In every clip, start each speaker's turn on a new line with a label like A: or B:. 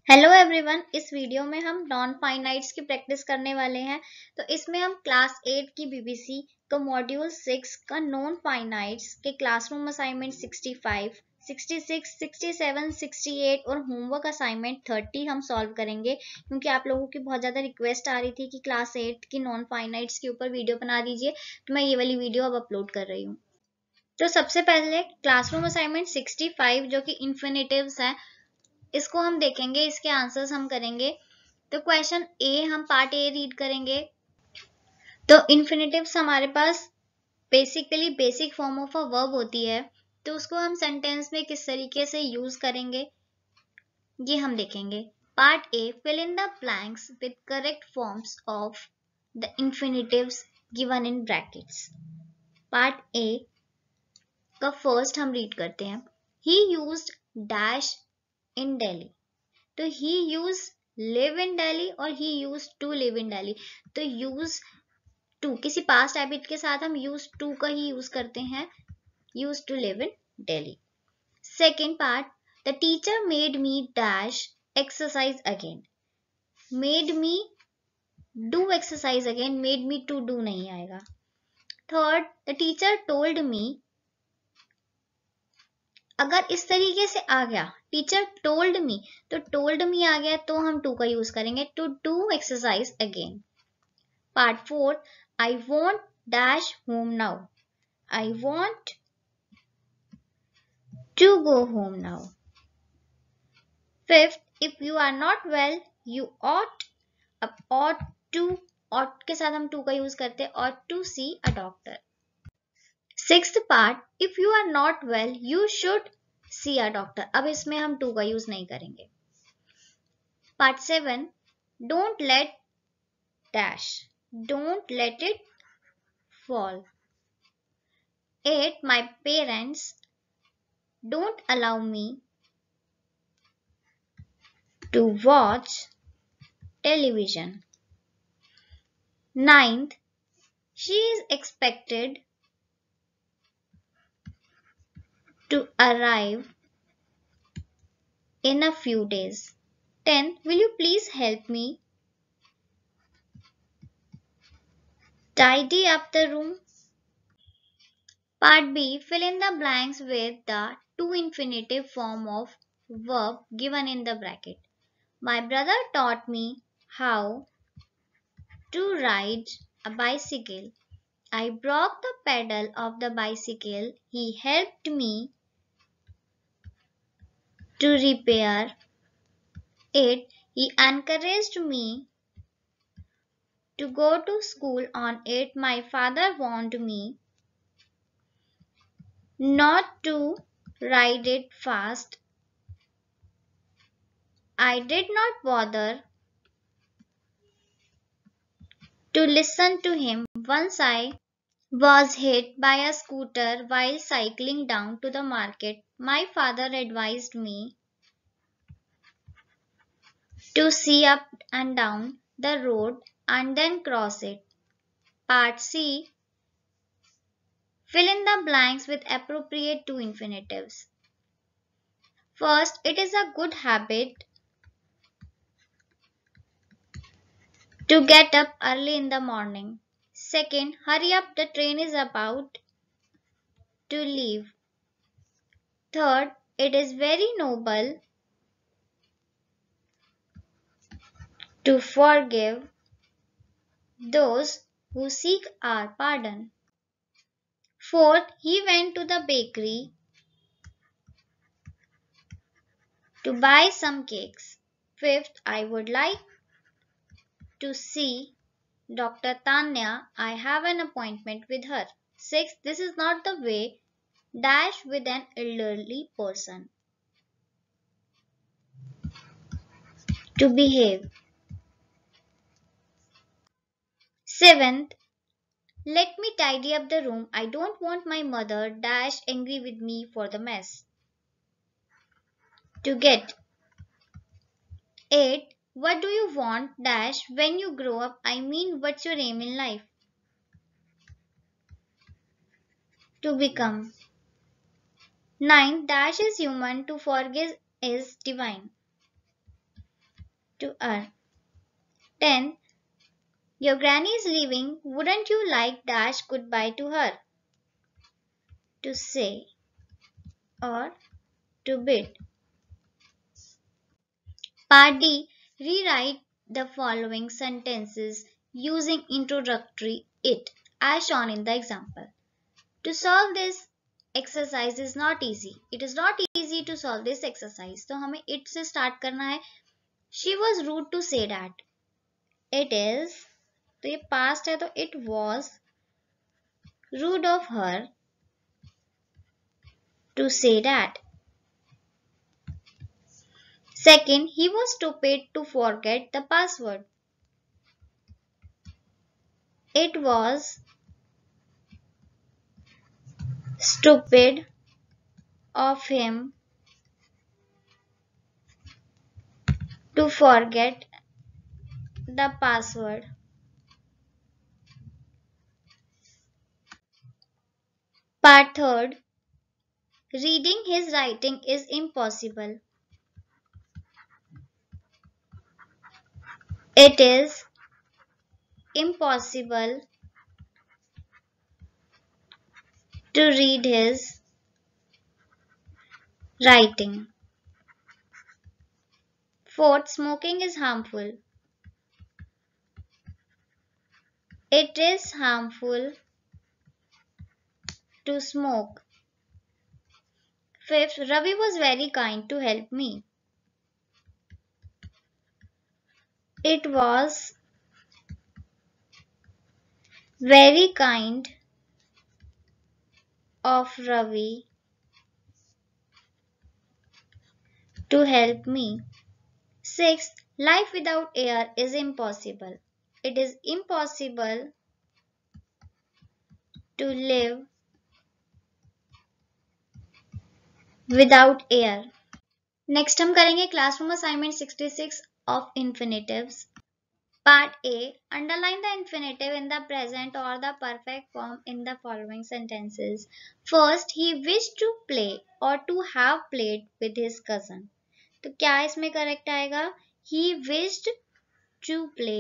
A: Hello everyone, इस video में हम नॉन फाइनाइट्स की प्रैक्टिस करने वाले हैं। तो इसमें हम क्लास 8 की बीबीसी का मॉड्यूल 6 का नॉन फाइनाइट्स के क्लासरूम असाइनमेंट 65, 66, 67, 68 और होमवर्क असाइनमेंट 30 हम सॉल्व करेंगे, क्योंकि आप लोगों की बहुत ज़्यादा रिक्वेस्ट आ रही थी कि क्लास 8 की नॉन फाइनाइट्स के ऊपर वीडियो बना दीजिए। तो मैं ये वाली वीडियो अब अपलोड कर रही हूँ। तो सबसे पहले क्लासरूम असाइनमेंट 65 जो कि इन्फिनिटिव्स है, इसको हम देखेंगे, इसके आंसर्स हम करेंगे। तो क्वेश्चन ए, हम पार्ट ए रीड करेंगे। तो इन्फिनिटिव्स हमारे पास basically basic form of a verb होती है, तो उसको हम सेंटेंस में किस तरीके से यूज करेंगे ये हम देखेंगे। Part A, fill in the blanks with correct forms of the infinitives given in brackets. Part A का फर्स्ट हम रीड करते हैं। He used dash in Delhi. तो he used live in Delhi और he used to live in Delhi। तो use to किसी past habit के साथ हम use to का ही use करते हैं, used to live in Delhi। Second part, the teacher made me dash exercise again। made me do exercise again, made me to do नहीं आएगा। Third, the teacher told me, अगर इस तरीके से आ गया टीचर टोल्ड मी, तो told me आ गया तो हम टू का यूज करेंगे, to do exercise again. Part 4, I want dash home now. I want to go home now. Fifth, if you are not well you ought. अब ought to, ought के साथ हम to का यूज करते हैं, ought to see a doctor. Sixth part, if you are not well you should see a doctor. अब इसमें हम टू का यूज नहीं करेंगे। Part 7, don't late dash, don't let it fall. 8, my parents don't allow me to watch television. 9th, she is expected to arrive in a few days। 10th, will you please help me tidy up the room? Part B, fill in the blanks with the to infinitive form of verb given in the bracket. My brother taught me how to ride a bicycle। I broke the pedal of the bicycle। He helped me to repair it। He encouraged me to go to school on it। My father warned me not to ride it fast। I did not bother to listen to him once I was hit by a scooter while cycling down to the market। My father advised me to see up and down the road and then cross it। Part C, fill in the blanks with appropriate to infinitives. First, it is a good habit to get up early in the morning. Second, hurry up, the train is about to leave। Third, it is very noble to forgive those who seek our pardon। Fourth, he went to the bakery to buy some cakes। Fifth, I would like to see Dr. Tanya, I have an appointment with her। Sixth, this is not the way dash with an elderly person to behave। Seventh, let me tidy up the room। I don't want my mother dash angry with me for the mess to get। 8, what do you want dash when you grow up? I mean, what's your aim in life? To become। 9, dash is human, to forgive is divine। to her. 10. Your granny is leaving. Wouldn't you like dash goodbye to her? To say or to bid. Part D. Rewrite the following sentences using introductory it as shown in the example. To solve this exercise is not easy. It is not easy to solve this exercise. तो हमें it से start करना है. She was rude to say that. It is, तो ये past है तो it was rude of her to say that. Second, he was stupid to forget the password. It was stupid of him to forget the password. Part third, reading his writing is impossible. It is impossible to read his writing. Fourth, smoking is harmful. It is harmful to smoke. Fifth, Ravi was very kind to help me. It was very kind of Ravi to help me. Sixth, life without air is impossible. It is impossible to live without air. Next हम करेंगे classroom assignment 66 of infinitives. Part A, underline the infinitive in the present और the perfect form in the following sentences. First, he wish to play और to have played with his cousin. तो क्या इसमें correct आएगा? He wished to play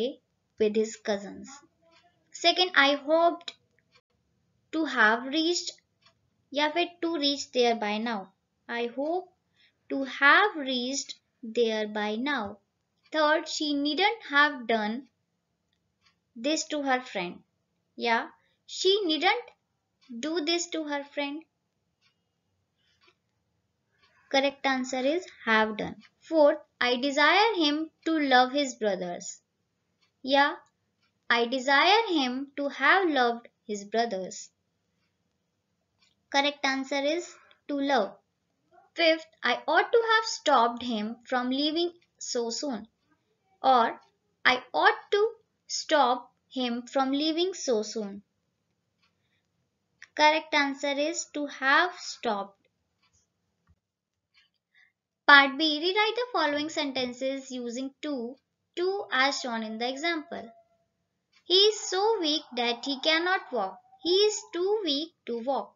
A: with his cousins. Second, I hoped to have reached या फिर to reach there by now. I hope to have reached there by now. Third, she needn't have done this to her friend. Yeah, she needn't do this to her friend. Correct answer is have done. Fourth, I desire him to love his brothers. Yeah, I desire him to have loved his brothers. Correct answer is to love. Fifth, I ought to have stopped him from leaving so soon. Or, I ought to stop him from leaving so soon. Correct answer is to have stopped. Part B, rewrite the following sentences using to as shown in the example. He is so weak that he cannot walk. He is too weak to walk.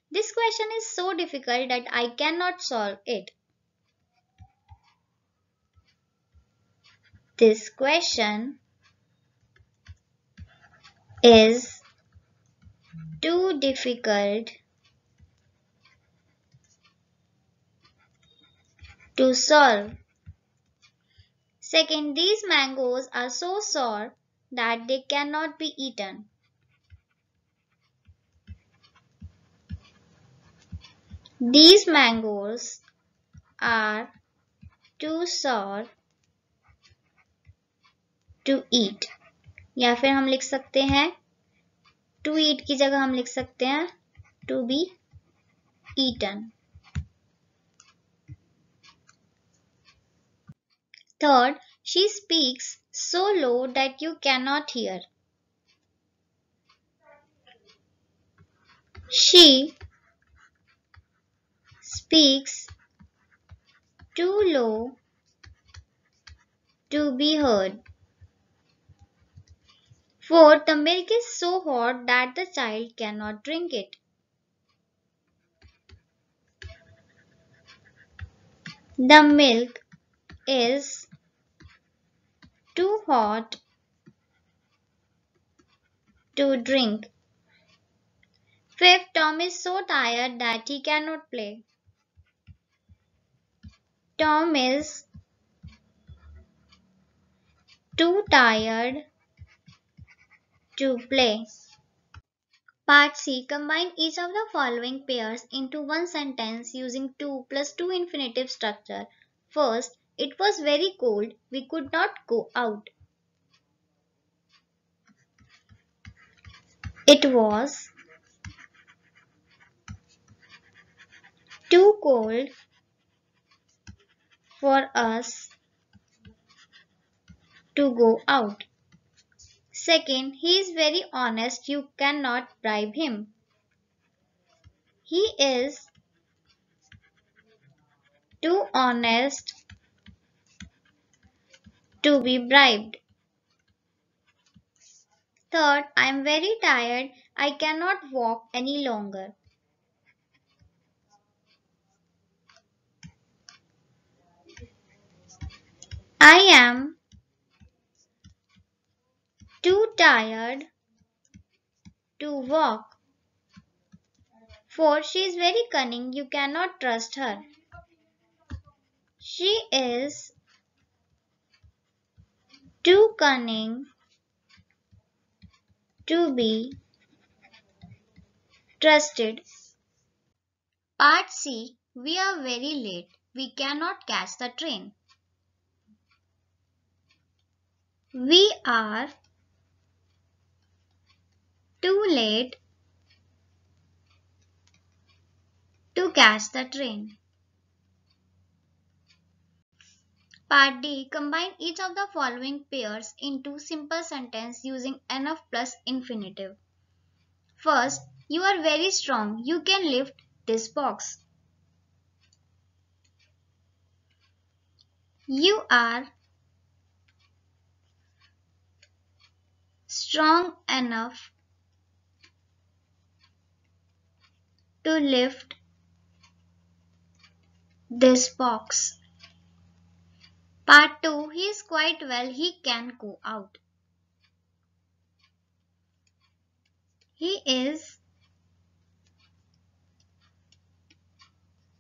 A: This question is so difficult that I cannot solve it. This question is too difficult to solve. Second, these mangoes are so sour that they cannot be eaten. These mangoes are too sour to eat. या फिर हम लिख सकते हैं to eat की जगह हम लिख सकते हैं to be eaten. Third, she speaks so low that you cannot hear. She speaks too low to be heard. Fourth, the milk is so hot that the child cannot drink it. The milk is too hot to drink. Fifth, Tom is so tired that he cannot play. Tom is too tired to play. Part C. Combine each of the following pairs into one sentence using 2 plus 2 infinitive structure. First, it was very cold. We could not go out. It was too cold for us to go out. Second, he is very honest. You cannot bribe him. He is too honest to be bribed. Third, I am very tired. I cannot walk any longer. I am too tired to walk. Fourth, she is very cunning. You cannot trust her. She is too cunning to be trusted. Part C. We are very late. We cannot catch the train. We are too late to catch the train. Part D. Combine each of the following pairs into simple sentence using enough plus infinitive. First, you are very strong. You can lift this box. You are strong enough to lift this box. Part 2. He is quite well. He can go out. He is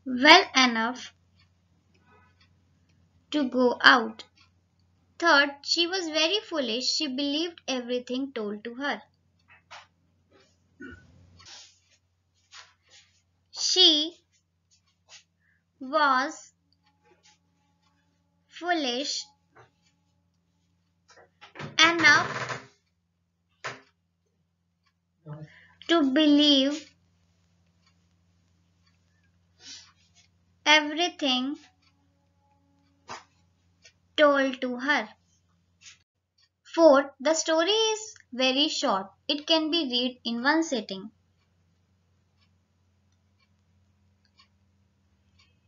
A: well enough to go out. Third, she was very foolish. She believed everything told to her. She was foolish enough to believe everything told to her. Fourth, the story is very short. It can be read in one sitting.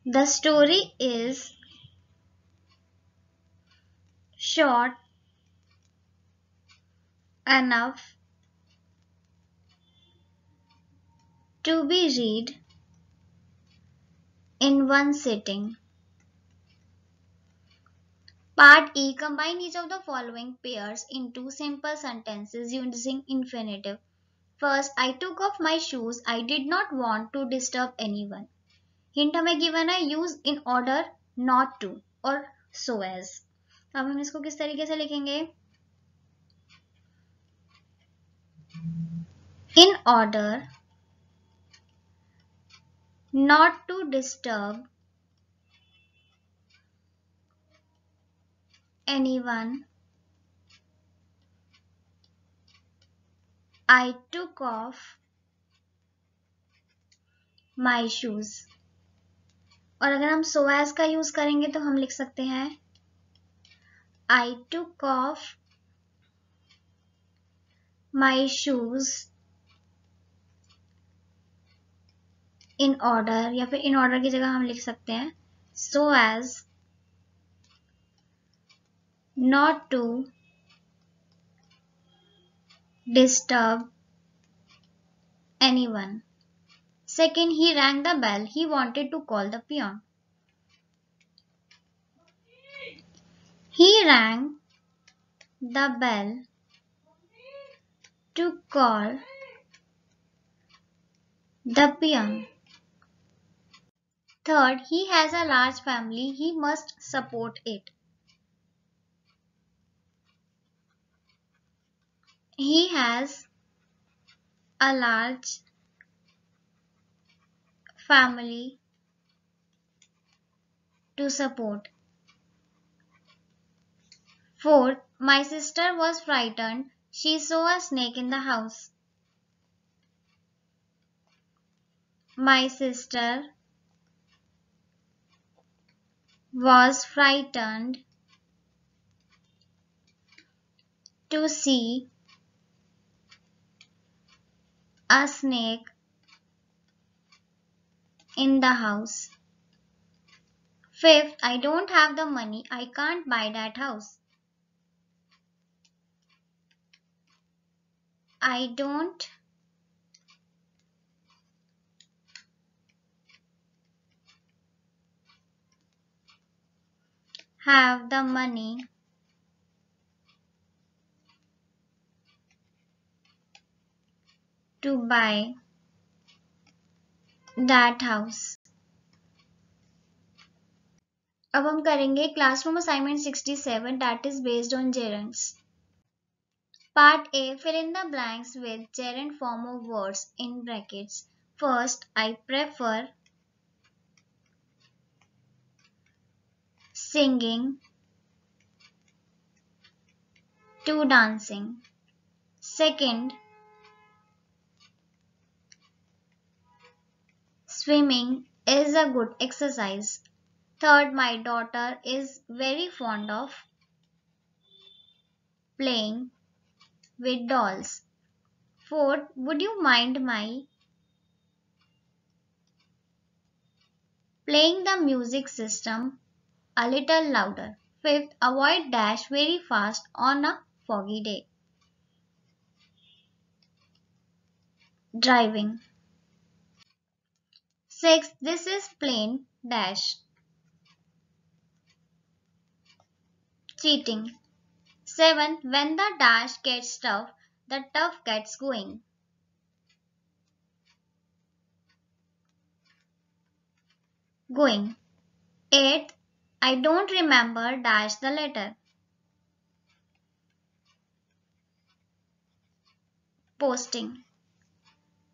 A: The story is short enough to be read in one sitting. Part E. Combine each of the following pairs into simple sentences using infinitive. First, I took off my shoes. I did not want to disturb anyone. Hint हमें given है use in order not to और so as. अब हम इसको किस तरीके से लिखेंगे? In order not to disturb anyone, I took off my shoes. और अगर हम so as का यूज करेंगे तो हम लिख सकते हैं I took off my shoes in order, या फिर in order की जगह हम लिख सकते हैं so as not to disturb anyone. Second, he rang the bell. He wanted to call the peon. He rang the bell to call the peon. Third, he has a large family, he must support it. He has a large family to support. Fourth, my sister was frightened. She saw a snake in the house. My sister was frightened to see a snake in the house. Fifth, I don't have the money. I can't buy that house. I don't have the money to buy that house. अब हम करेंगे classroom assignment 67 that is based on gerunds. Part A, fill in the blanks with gerund form of words in brackets. First, I prefer singing to dancing. Second, swimming is a good exercise. Third, my daughter is very fond of playing with dolls. Fourth, would you mind my playing the music system a little louder? Fifth, avoid dash very fast on a foggy day. Driving. Sixth, this is plain dash. Cheating. Seventh, when the dash gets tough, the tough gets going. Going. Eighth, I don't remember dash the letter. Posting.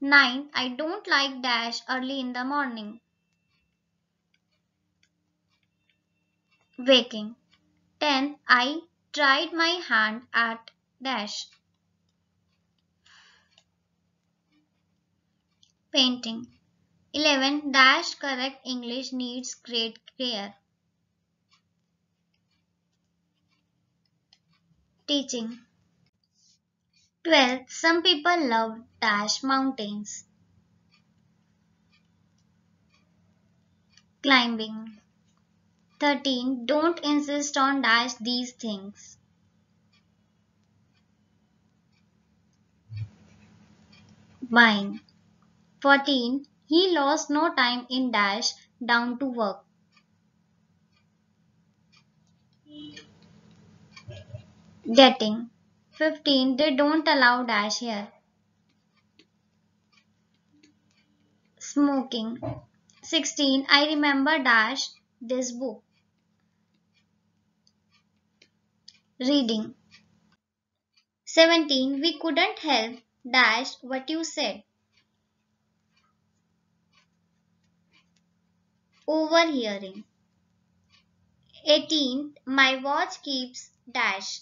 A: Ninth, I don't like dash early in the morning. Waking. 10th, I tried my hand at dash. Painting. 11. Dash correct English needs great care. Teaching. 12. Some people love dash mountains. Climbing. 13. Don't insist on dash these things. Buying. 14. He lost no time in dash down to work. Getting. 15. They don't allow dash here. Smoking. 16. I remember dash this book. Reading. 17. We couldn't help dash what you said. Overhearing. 18. My watch keeps dash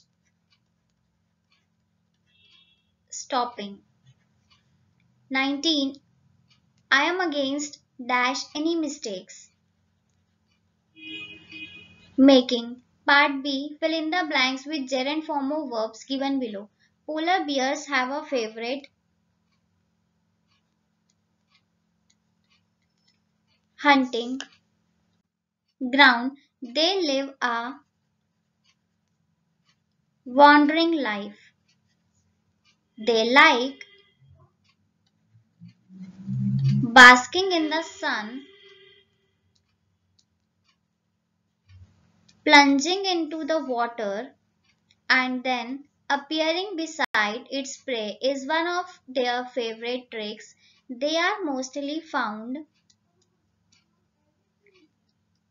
A: stopping. 19. I am against dash any mistakes. Making. Part B. Fill in the blanks with gerund form of verbs given below. Polar bears have a favorite. Hunting ground. They live a wandering life. They like basking in the sun, plunging into the water, and then appearing beside its prey is one of their favorite tricks. They are mostly found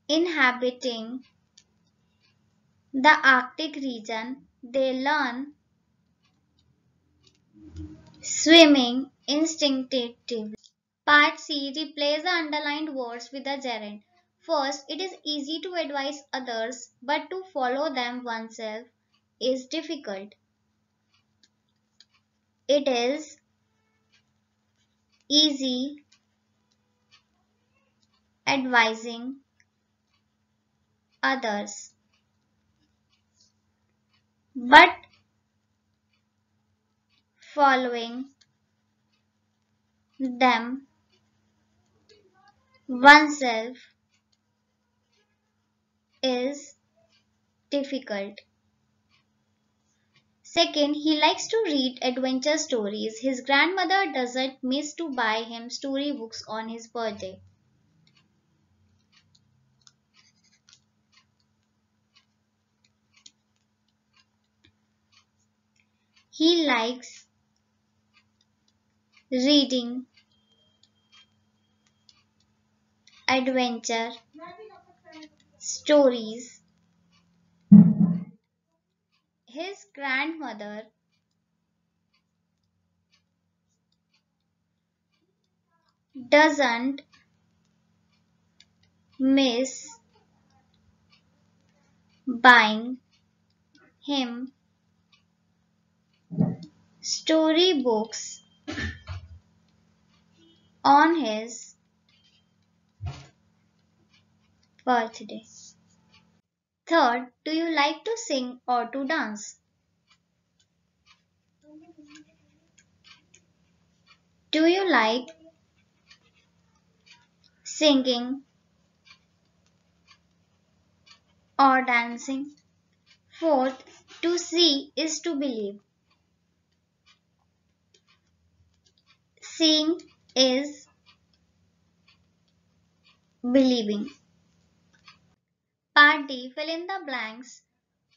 A: inhabiting the Arctic region. They learn swimming instinctively. Part C. Replace the underlined words with the gerund. First, it is easy to advise others, but to follow them oneself is difficult. It is easy advising others, but following them oneself is difficult. Second, he likes to read adventure stories. His grandmother doesn't miss to buy him storybooks on his birthday. He likes reading adventure stories. His grandmother doesn't miss buying him storybooks on his birthday. Third, do you like to sing or to dance? Do you like singing or dancing? Fourth, to see is to believe. Seeing is believing. Part D, fill in the blanks,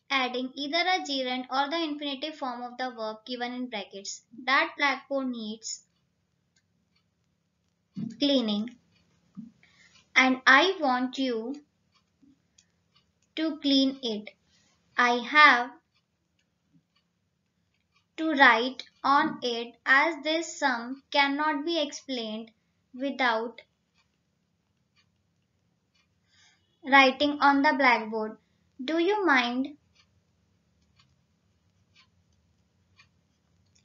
A: adding either a gerund or the infinitive form of the verb given in brackets. That blackboard needs cleaning, and I want you to clean it. I have to write on it as this sum cannot be explained without writing on the blackboard. Do you mind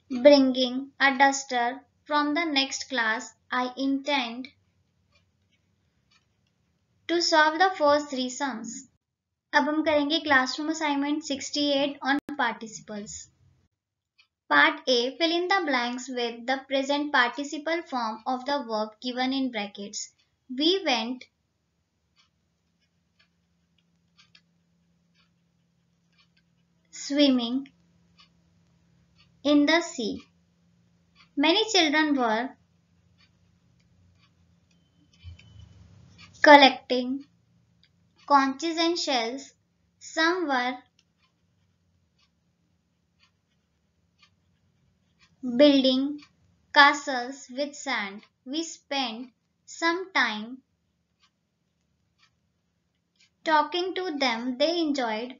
A: bringing a duster from the next class? I intend to solve the first three sums. अब हम करेंगे classroom assignment 68 on participles. Part A, fill in the blanks with the present participle form of the verb given in brackets. We went swimming in the sea. Many children were collecting conches and shells. Some were building castles with sand. We spent some time talking to them. They enjoyed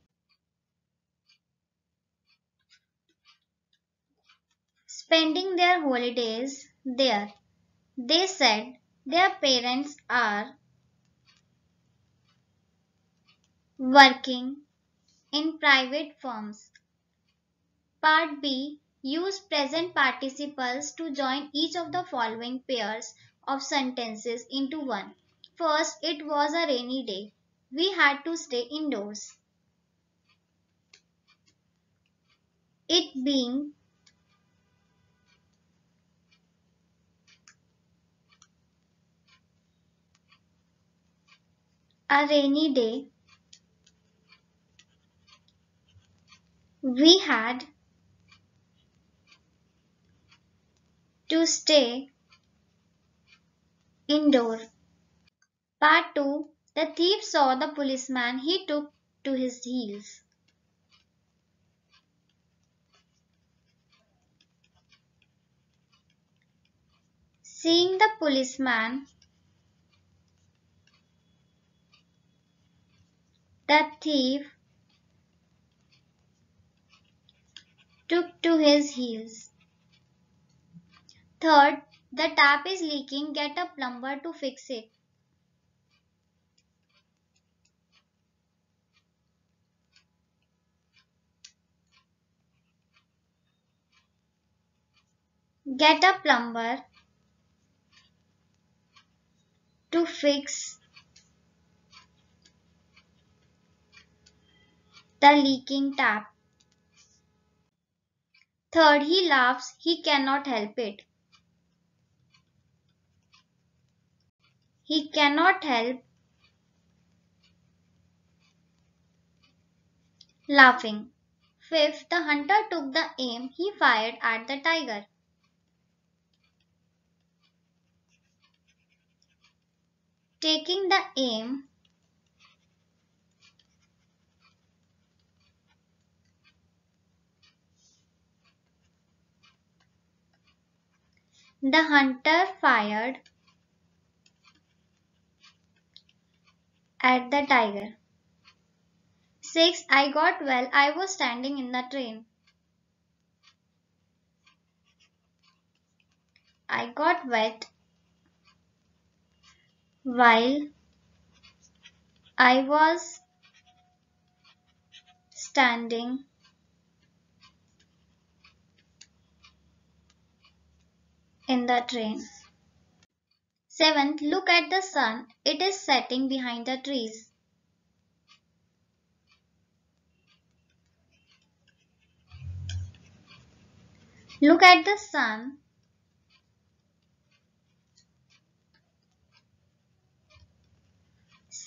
A: spending their holidays there. They said their parents are working in private firms. Part B. Use present participles to join each of the following pairs of sentences into one. First, it was a rainy day. We had to stay indoors. It being a rainy day, we had to stay indoor. Part 2. The thief saw the policeman. He took to his heels. Seeing the policeman, the thief took to his heels. Third, the tap is leaking, get a plumber to fix it. Get a plumber to fix the leaking tap. Third, he laughs, he cannot help it. He cannot help laughing. Fifth, the hunter took the aim he fired at the tiger. Taking the aim, the hunter fired at the tiger. Sixth, I got well, I was standing in the train. I got wet while I was standing in the train. Seventh, look at the sun. It is setting behind the trees. Look at the sun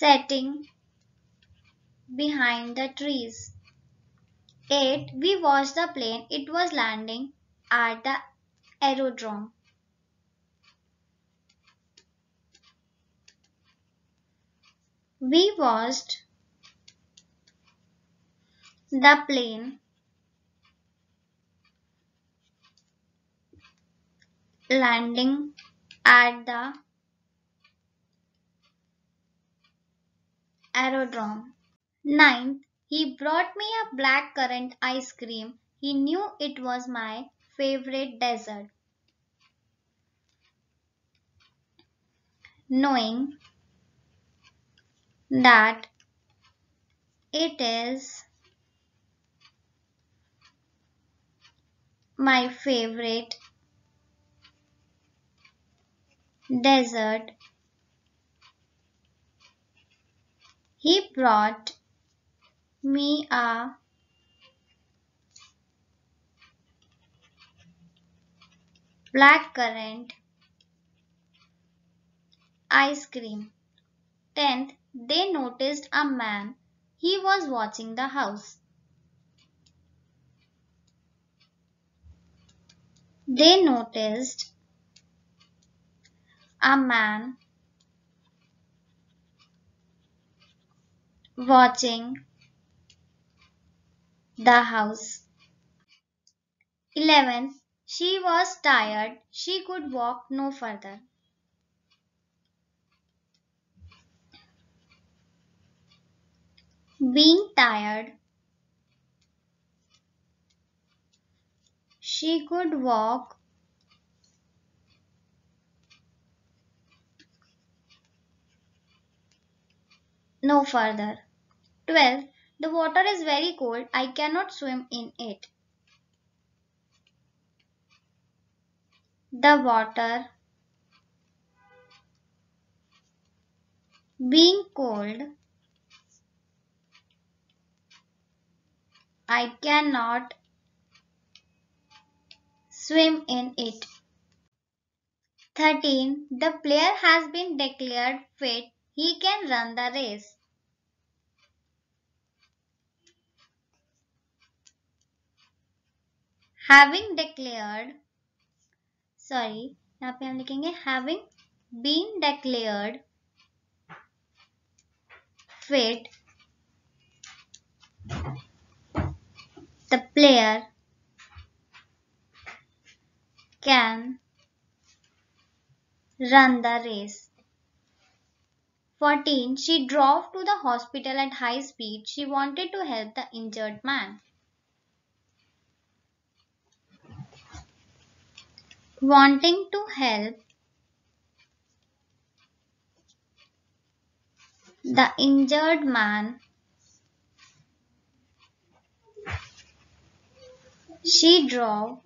A: setting behind the trees. 8. We watched the plane. It was landing at the aerodrome. We watched the plane landing at the aerodrome. 9th, he brought me a blackcurrant ice cream. He knew it was my favorite dessert. Knowing that it is my favorite dessert, he brought me a blackcurrant ice cream. 10th, they noticed a man. He was watching the house. They noticed a man watching the house. 11th, she was tired. She could walk no further. Being tired, she could walk no further. 12th, the water is very cold. I cannot swim in it. The water being cold, I cannot swim in it. 13. The player has been declared fit. He can run the race. Having declared, यहाँ पे हम लिखेंगे having been declared fit, the player can run the race. 14. She drove to the hospital at high speed. She wanted to help the injured man. Wanting to help the injured man, she drove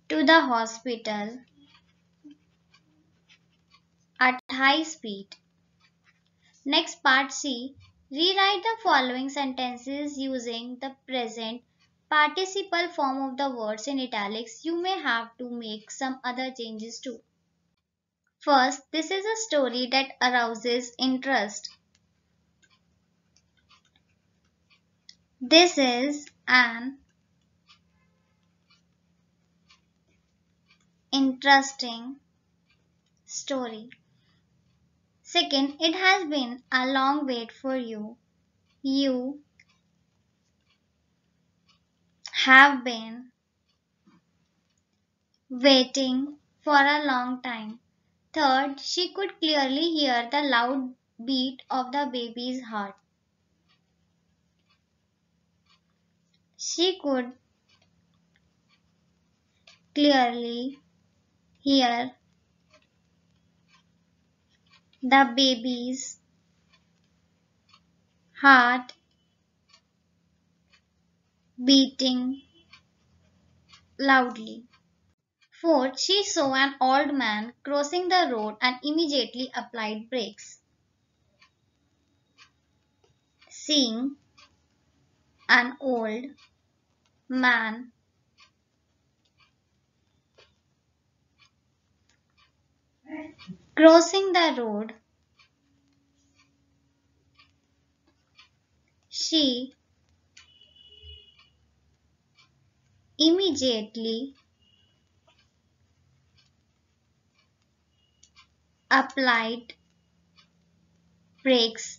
A: to the hospital at high speed. Next part C. Rewrite the following sentences using the present participle form of the words in italics. You may have to make some other changes too. First, this is a story that arouses interest. This is an interesting story. Second, it has been a long wait for you. You have been waiting for a long time. Third, she could clearly hear the loud beat of the baby's heart. She could clearly hear the baby's heart beating loudly. Fourth, she saw an old man crossing the road and immediately applied brakes. Seeing an old man crossing the road, she immediately applied brakes.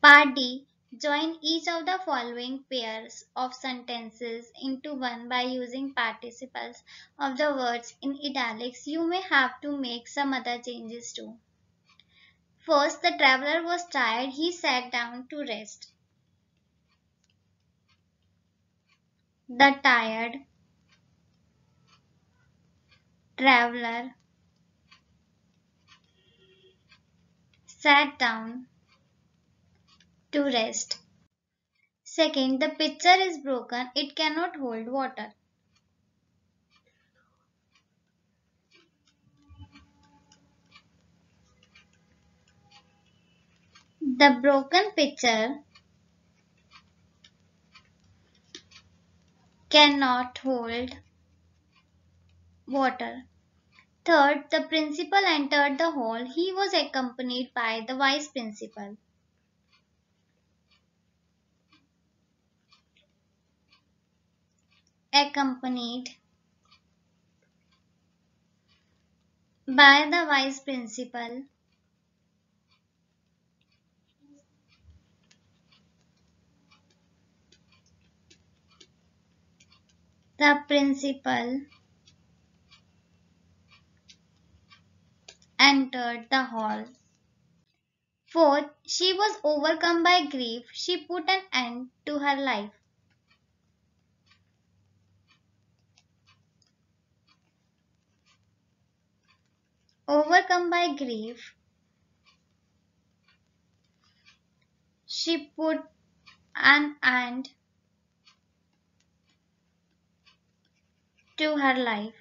A: Part D. Join each of the following pairs of sentences into one by using participles of the words in italics. You may have to make some other changes too. First, the traveler was tired. He sat down to rest. The tired traveler sat down to rest. Second, the pitcher is broken. It cannot hold water. The broken pitcher cannot hold water. Third, the principal entered the hall. He was accompanied by the vice principal. Accompanied by the vice principal. The principal entered the hall. Fourth, she was overcome by grief. She put an end to her life. Overcome by grief, she put an end to her life.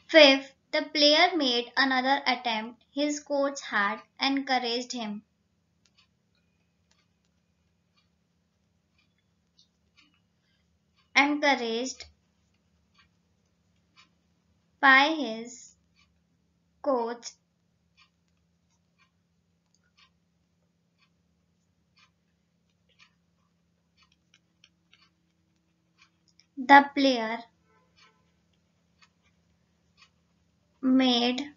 A: Fifth, the player made another attempt. His coach had encouraged him. Encouraged by his coach. The player made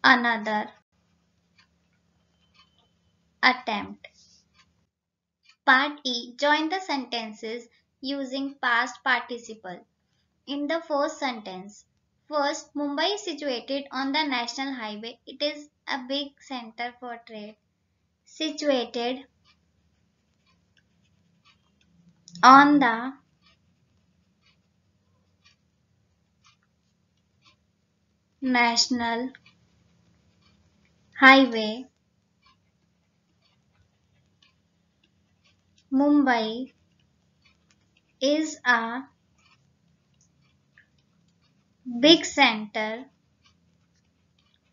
A: another attempt. Part E. Join the sentences using past participle. in the first sentence. First, Mumbai is situated on the national highway. It is a big center for trade. Situated on the national highway. Mumbai is a big center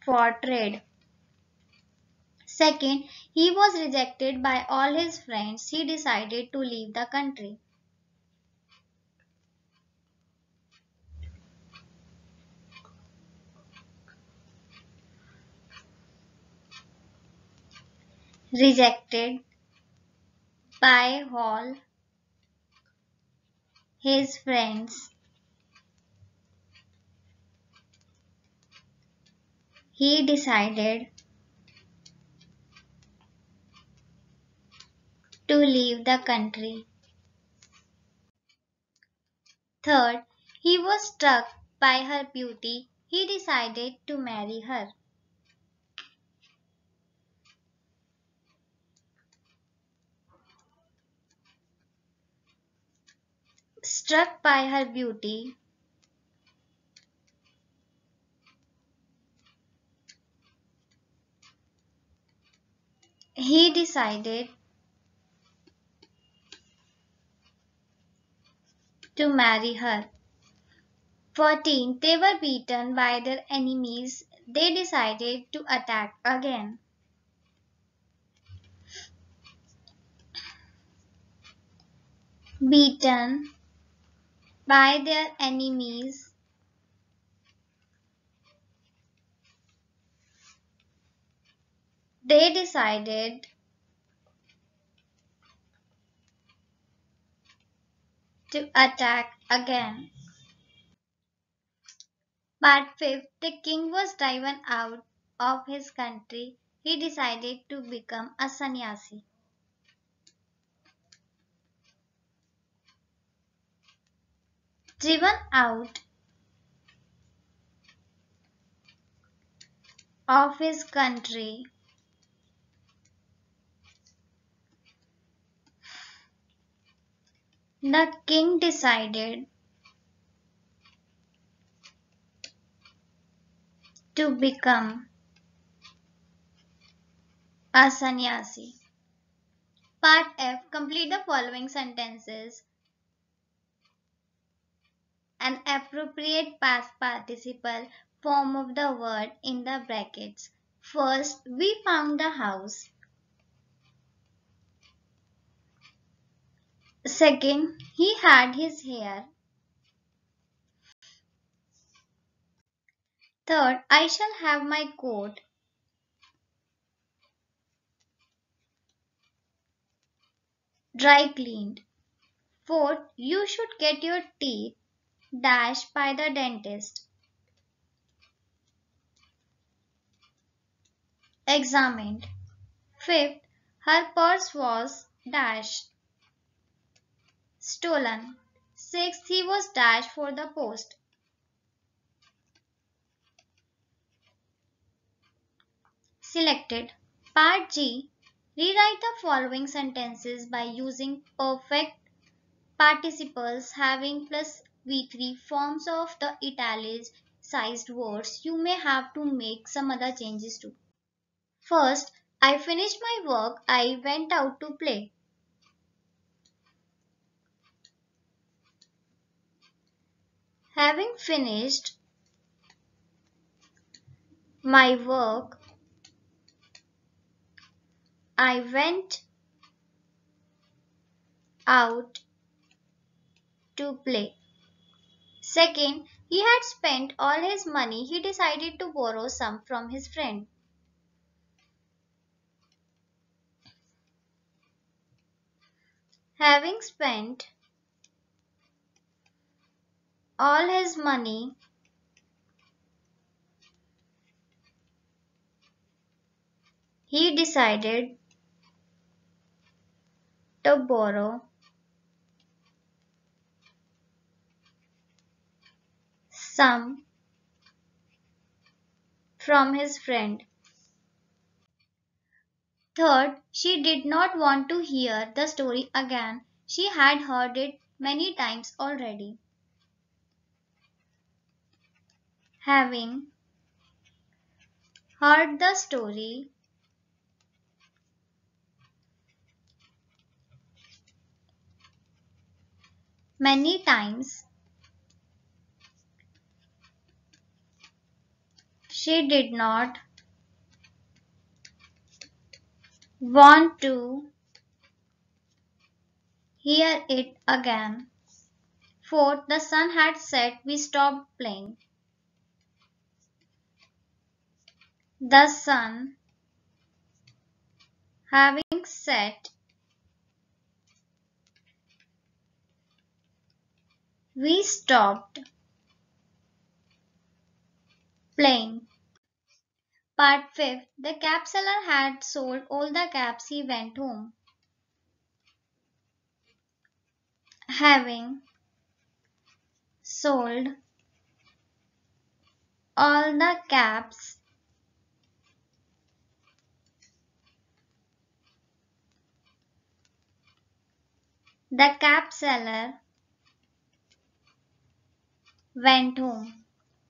A: for trade. Second, he was rejected by all his friends. He decided to leave the country. Rejected by all his friends. He decided to leave the country. Third, he was struck by her beauty. He decided to marry her. Struck by her beauty, he decided to marry her. 14. They were beaten by their enemies. They decided to attack again. Beaten by their enemies. They decided to attack again. Part 5. The king was driven out of his country. He decided to become a sannyasi. Driven out of his country. The king decided to become a sannyasi. Part F. Complete the following sentences. An appropriate past participle form of the word in the brackets. First, we found the house. Second, he had his hair. Third, I shall have my coat dry cleaned. Fourth, you should get your teeth dashed by the dentist. Examined. Fifth, her purse was dashed. Stolen. Sixth, he was dashed for the post. Selected. Part G. Rewrite the following sentences by using perfect participles having plus V3 forms of the italicized words. You may have to make some other changes too. First, I finished my work. I went out to play. Having finished my work, I went out to play. Second, he had spent all his money. He decided to borrow some from his friend. Having spent all his money, he decided to borrow some from his friend. Third, she did not want to hear the story again. She had heard it many times already. Having heard the story many times, she did not want to hear it again. Fourth, the sun had set, we stopped playing. The sun having set, we stopped playing. Part 5. The cap seller had sold all the caps, he went home. Having sold all the caps, the cap seller went home.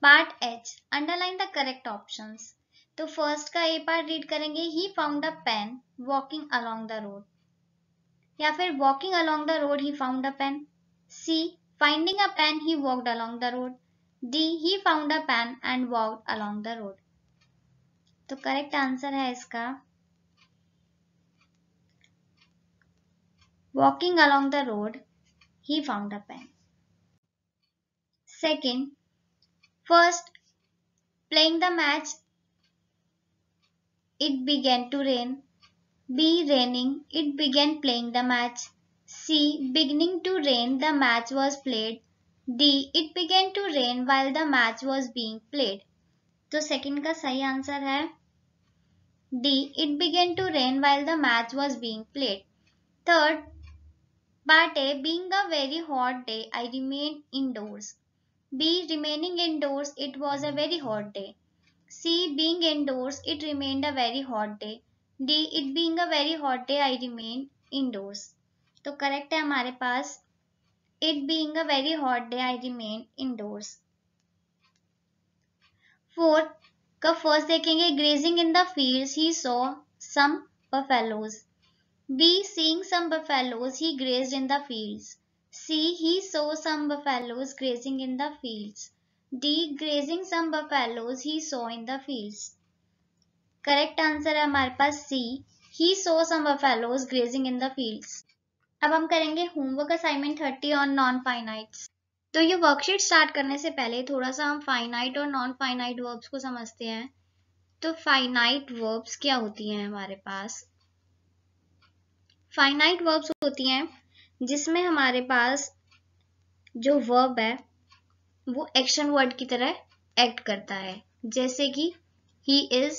A: Part H. Underline the correct options. तो first का A part read करेंगे. He found a pen walking along the road, या फिर walking along the road he found a pen. C finding a pen he walked along the road. D he found a pen and walked along the road. तो correct answer है इसका walking along the road he found a pen. Second, first playing the match, it began to rain. B. Raining, it began playing the match. C. Beginning to rain, the match was played. D. It began to rain while the match was being played. तो second का सही answer है D. It began to rain while the match was being played. Third, part A. Being a very hot day, I remained indoors. B. Remaining indoors, it was a very hot day. C. Being indoors, it remained a very hot day. D. It being a very hot day, I remained indoors. तो correct है हमारे पास it being a very hot day, I remained indoors. Fourth का first देखेंगे. grazing in the fields, he saw some buffaloes. B. Seeing some buffaloes, he grazed in the fields. C. He saw some buffaloes grazing in the fields. D. Grazing some buffaloes he saw in the fields. Correct answer है हमारे पास C. He saw some buffaloes grazing in the fields. अब हम करेंगे homework assignment 30 on non finites. तो ये worksheet start करने से पहले थोड़ा सा हम फाइनाइट और नॉन फाइनाइट वर्ब्स को समझते हैं. तो फाइनाइट वर्ब्स क्या होती हैं हमारे पास? फाइनाइट वर्ब्स होती हैं जिसमें हमारे पास जो वर्ब है वो एक्शन वर्ड की तरह एक्ट करता है, जैसे कि ही इज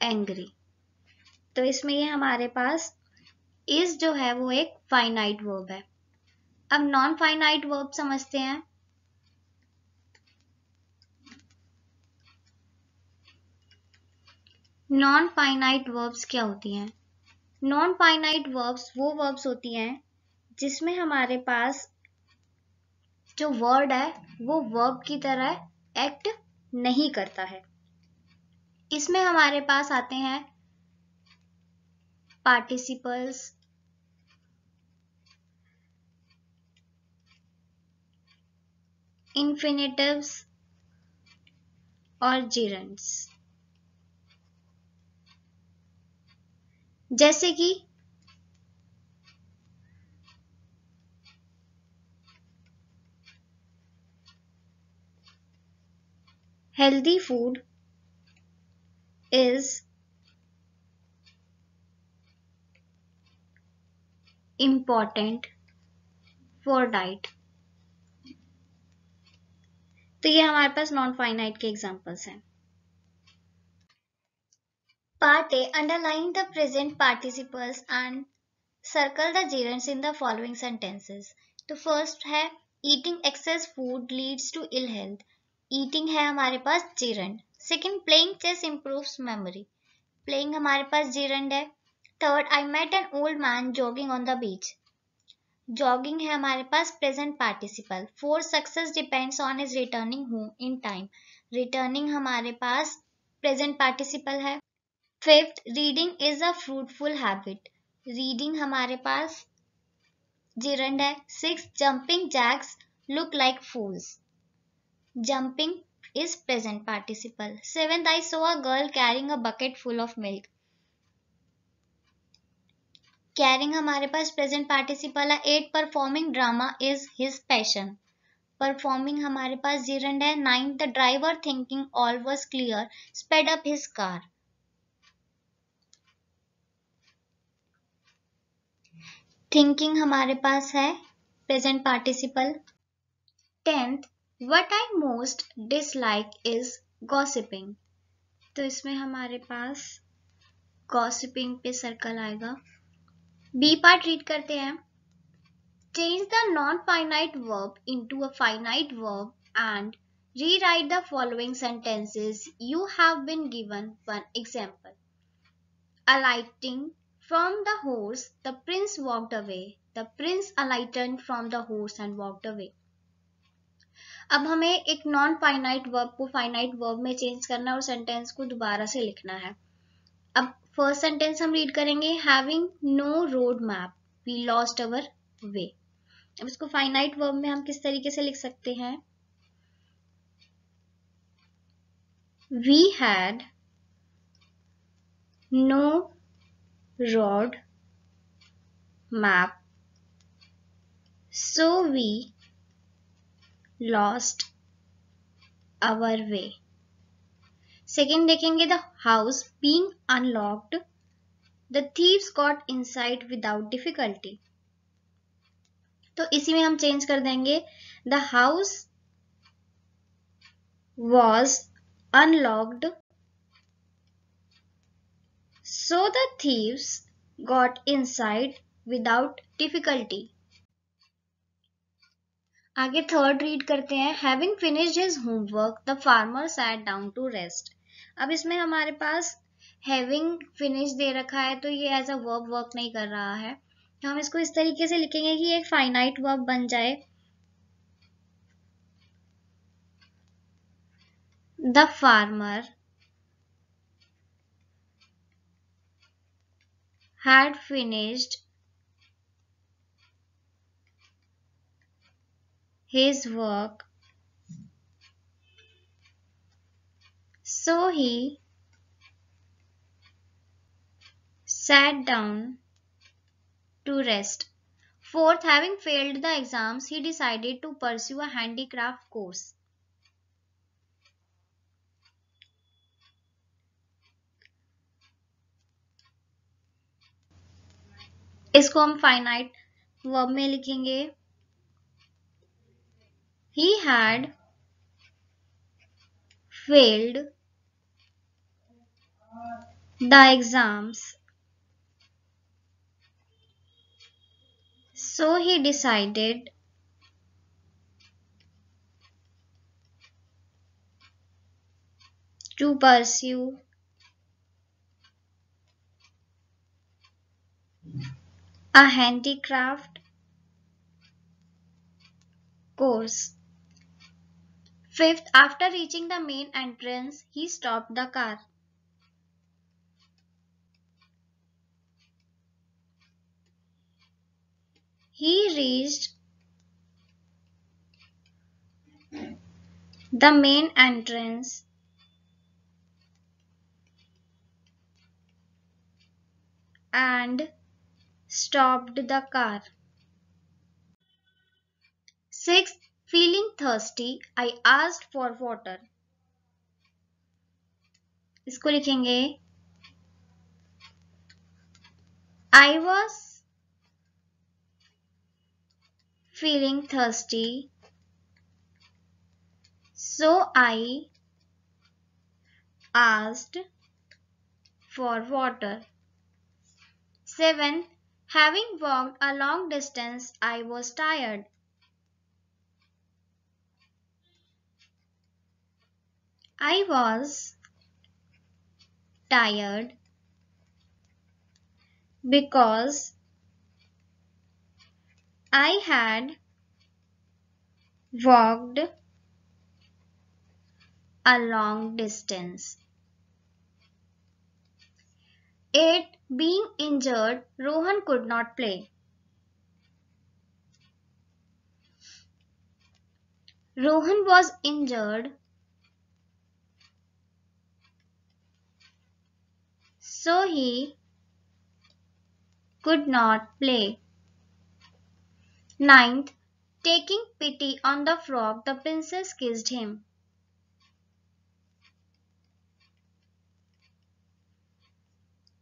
A: एंग्री. तो इसमें ये हमारे पास इज जो है वो एक फाइनाइट वर्ब है. अब नॉन फाइनाइट वर्ब समझते हैं. नॉन फाइनाइट वर्ब्स क्या होती हैं? नॉन फाइनाइट वर्ब्स वो वर्ब्स होती हैं जिसमें हमारे पास जो वर्ड है वो वर्ब की तरह एक्ट नहीं करता है. इसमें हमारे पास आते हैं पार्टिसिपल्स, इन्फिनिटिव्स और जेरंड्स. जैसे कि healthy food is important for diet. तो ये हमारे पास नॉन फाइनाइट के एग्जांपल्स हैं. Part A. Underline the present participles and circle the gerunds in the following sentences. तो फर्स्ट है eating excess food leads to ill health. Eating है हमारे पास gerund। Second, playing chess improves memory। Playing हमारे पास gerund है। Third, I met an old man jogging on the beach। Jogging है हमारे पास present participle. Four, success depends on his returning home in time. Returning हमारे पास present participle है। Fifth, reading is a fruitful habit. Reading हमारे पास gerund है। Six, jumping jacks look like fools. Jumping is present participle. Seventh, I saw a girl carrying a bucket full of milk. Carrying हमारे पास present participle है। Eight, performing drama is his passion. Performing हमारे पास gerund है। Nine, the driver thinking all was clear sped up his car. Thinking हमारे पास है present participle. Tenth, what I most dislike is gossiping. तो इसमें हमारे पास गॉसिपिंग पे सर्कल आएगा। बी पार्ट रीड करते हैं। Change the non-finite verb into a finite verb and rewrite the following sentences. You have been given one example. Alighting from the horse, the prince walked away. The prince alighted from the horse and walked away. अब हमें एक non finite verb को finite verb में change करना और sentence को दोबारा से लिखना है। अब फर्स्ट सेंटेंस हम रीड करेंगे। Having no road map we lost our way. अब इसको फाइनाइट वर्ब में हम किस तरीके से लिख सकते हैं। We had no road map so we lost our way. Second देखेंगे। The house being unlocked the thieves got inside without difficulty. तो इसी में हम चेंज कर देंगे। The house was unlocked so the thieves got inside without difficulty। आगे third read करते हैं। Having finished his homework, the farmer sat down to rest। अब इसमें हमारे पास having finished दे रखा है तो ये एज अ वर्ब वर्क नहीं कर रहा है, तो हम इसको इस तरीके से लिखेंगे कि एक फाइनाइट वर्ब बन जाए। The farmer had finished his work so he sat down to rest। Fourth, having failed the exams, he decided to pursue a handicraft course। इसको हम फाइनाइट वर्ब में लिखेंगे। He had failed the exams, so he decided to pursue a handicraft course। Fifth, after reaching the main entrance, he stopped the car। He reached the main entrance and stopped the car। Sixth, feeling thirsty, I asked for water। इसको लिखेंगे I was feeling thirsty, so I asked for water। Seventh, having walked a long distance, I was tired। I was tired because I had walked a long distance. 8. Being injured, Rohan could not play. Rohan was injured, so he could not play. 9th. Taking pity on the frog, the princess kissed him.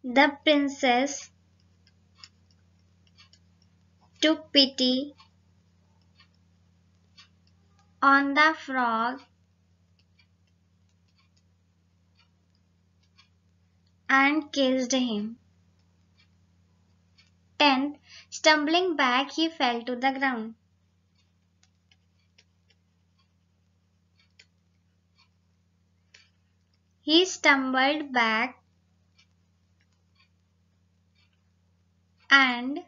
A: The princess took pity on the frog and kissed him. 10th. Stumbling back, he fell to the ground. He stumbled back and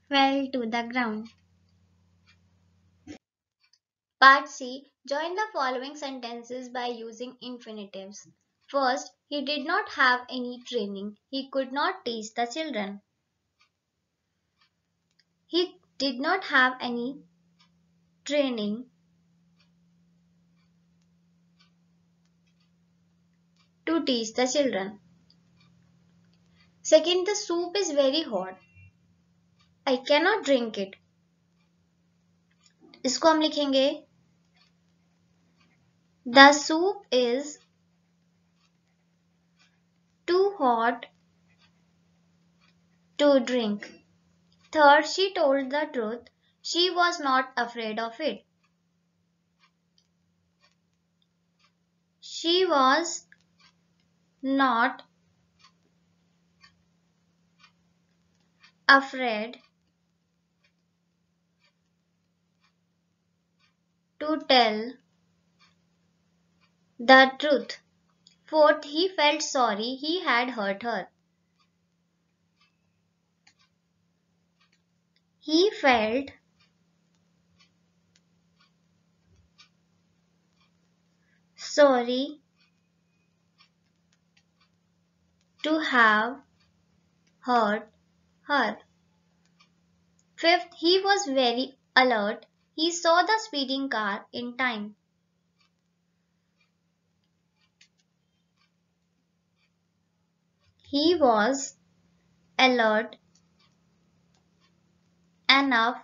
A: fell to the ground. Part C. Join the following sentences by using infinitives. First, he did not have any training. He could not teach the children. He did not have any training to teach the children. Second, the soup is very hot. I cannot drink it. इसको हम लिखेंगे The soup is too hot to drink. Third, she told the truth. She was not afraid of it. She was not afraid to tell the truth. Fourth, he felt sorry he had hurt her. He felt sorry to have hurt her. Fifth, he was very alert. He saw the speeding car in time. He was alert enough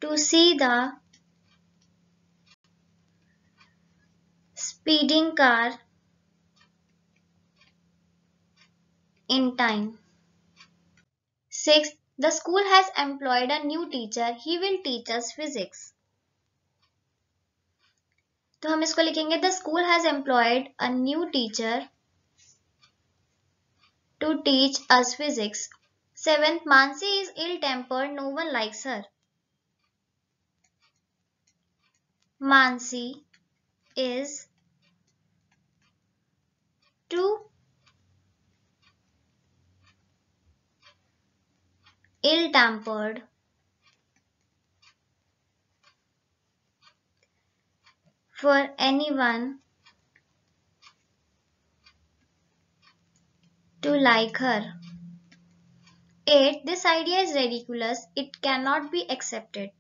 A: to see the speeding car in time. Sixth, the school has employed a new teacher. He will teach us physics. तो हम इसको लिखेंगे The school has employed a new teacher to teach us physics. Seventh, Mansi is ill-tempered. No one likes her. Mansi is too ill-tempered for anyone to like her. 8. This idea is ridiculous. It cannot be accepted.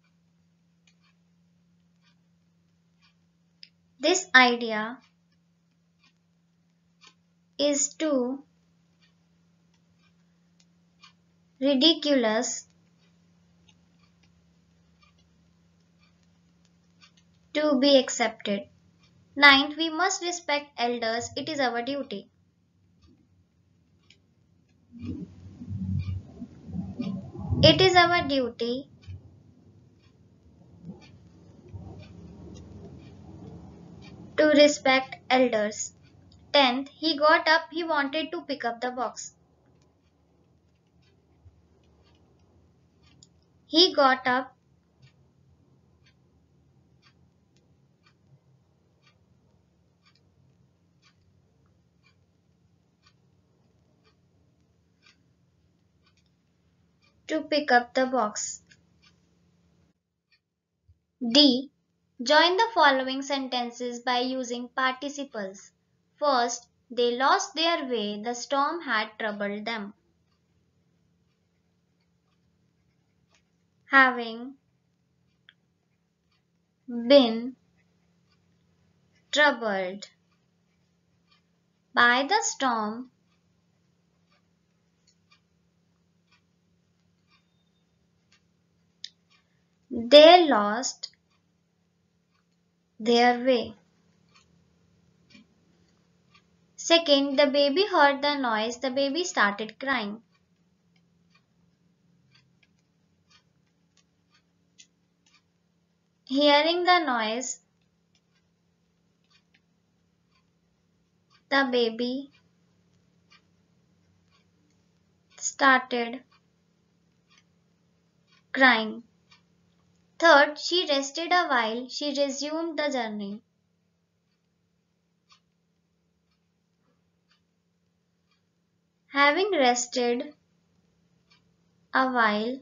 A: This idea is too ridiculous to be accepted. 9th, we must respect elders. It is our duty. It is our duty to respect elders. 10th, he got up. He wanted to pick up the box. He got up to pick up the box. D. Join the following sentences by using participles. First, they lost their way, the storm had troubled them. Having been troubled by the storm, they lost their way. Second, the baby heard the noise, the baby started crying. Hearing the noise, the baby started crying. Third, she rested a while, she resumed the journey. Having rested a while,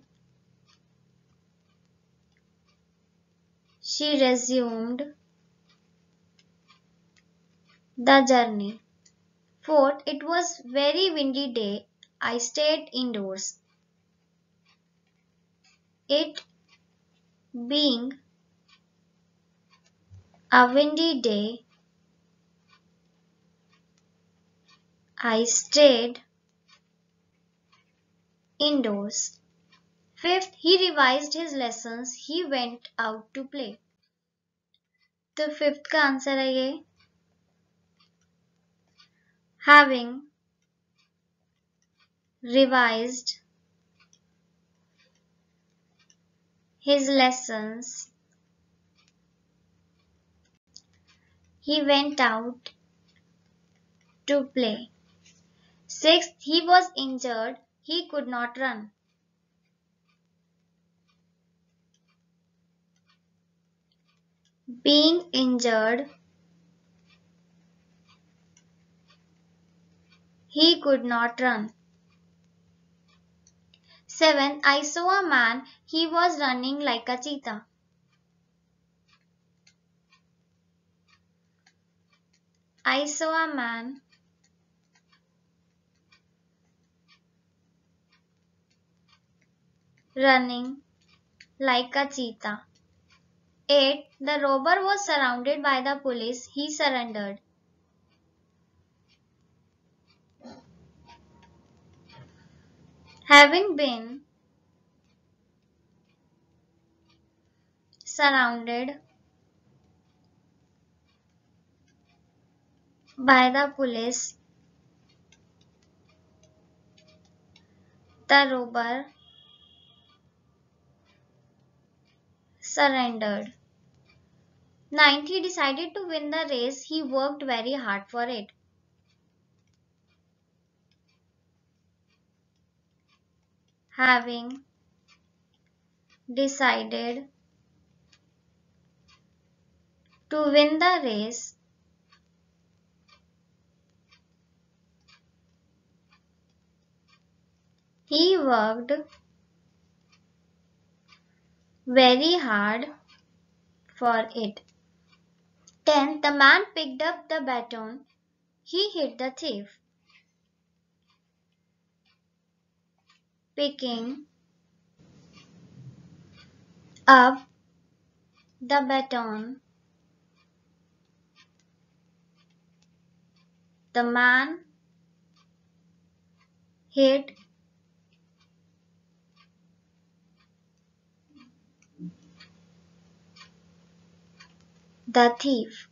A: she resumed the journey. Fourth, it was very windy day, I stayed indoors. It being a windy day, I stayed indoors. Fifth, he revised his lessons, he went out to play. तो fifth का answer है ये having revised his lessons, he went out to play. Sixth, he was injured, he could not run. Being injured, he could not run. Seventh, I saw a man, he was running like a cheetah. I saw a man running like a cheetah. 8. The robber was surrounded by the police. He surrendered. Having been surrounded by the police, the robber surrendered. 9. He decided to win the race. He worked very hard for it. Having decided to win the race, he worked very hard for it. 10. The man picked up the baton. He hit the thief. Picking up the baton, the man hit the thief.